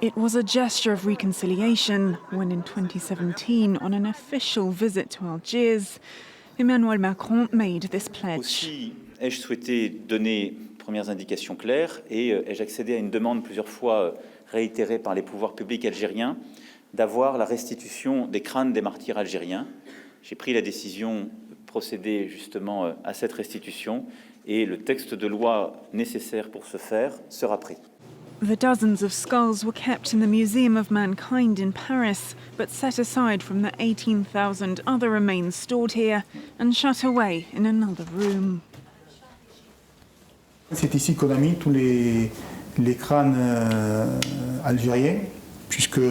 It was a gesture of reconciliation when in 2017, on an official visit to Algiers, Emmanuel Macron made this pledge. Aussi, ai-je souhaité donner premières indications claires et ai-je accédé à une demande plusieurs fois réitérée par les pouvoirs publics algériens d'avoir la restitution des crânes des martyrs algériens. J'ai pris la décision de procéder justement à cette restitution et le texte de loi nécessaire pour ce faire sera pris. The dozens of skulls were kept in the Museum of Mankind in Paris, but set aside from the 18,000 other remains stored here and shut away in another room. C'est ici qu'on a mis tous les crânes algériens, puisque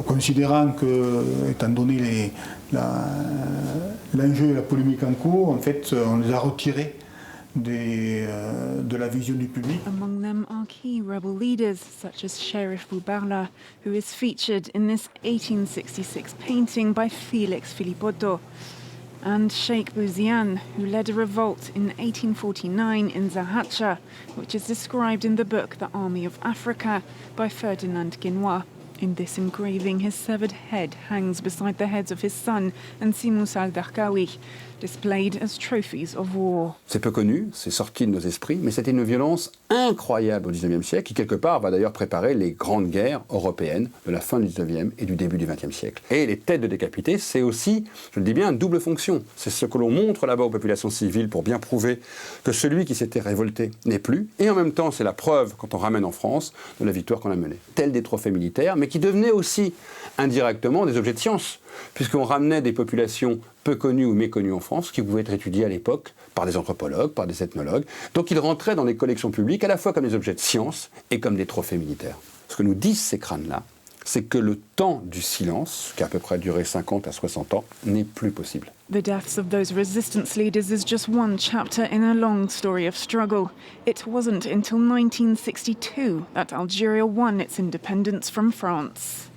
considérant que, étant donné l'enjeu et la polémique en cours, en fait, on les a retirés de la vision du public. Among them are key rebel leaders such as Sheriff Boubarla, who is featured in this 1866 painting by Félix Philippotto, and Sheikh Bouziane, who led a revolt in 1849 in Zahacha, which is described in the book The Army of Africa by Ferdinand Guinois. In this engraving, his severed head hangs beside the heads of his son and Si Moussa al-Darqawi, displayed as trophies of war. C'est peu connu, c'est sorti de nos esprits, mais c'était une violence incroyable au XIXe siècle, qui quelque part va d'ailleurs préparer les grandes guerres européennes de la fin du XIXe et du début du XXe siècle. Et les têtes de décapités, c'est aussi, je le dis bien, une double fonction. C'est ce que l'on montre là-bas aux populations civiles pour bien prouver que celui qui s'était révolté n'est plus, et en même temps c'est la preuve, quand on ramène en France, de la victoire qu'on a menée. Tels des trophées militaires, mais qui devenaient aussi indirectement des objets de science, puisqu'on ramenait des populations peu connues ou méconnues en France, qui pouvaient être étudiées à l'époque par des anthropologues, par des ethnologues. Donc ils rentraient dans les collections publiques à la fois comme des objets de science et comme des trophées militaires. Ce que nous disent ces crânes-là, c'est que le temps du silence, qui a à peu près duré 50 à 60 ans, n'est plus possible. The deaths of those resistance leaders is just one chapter in a long story of struggle. It wasn't until 1962 that Algeria won its independence from France.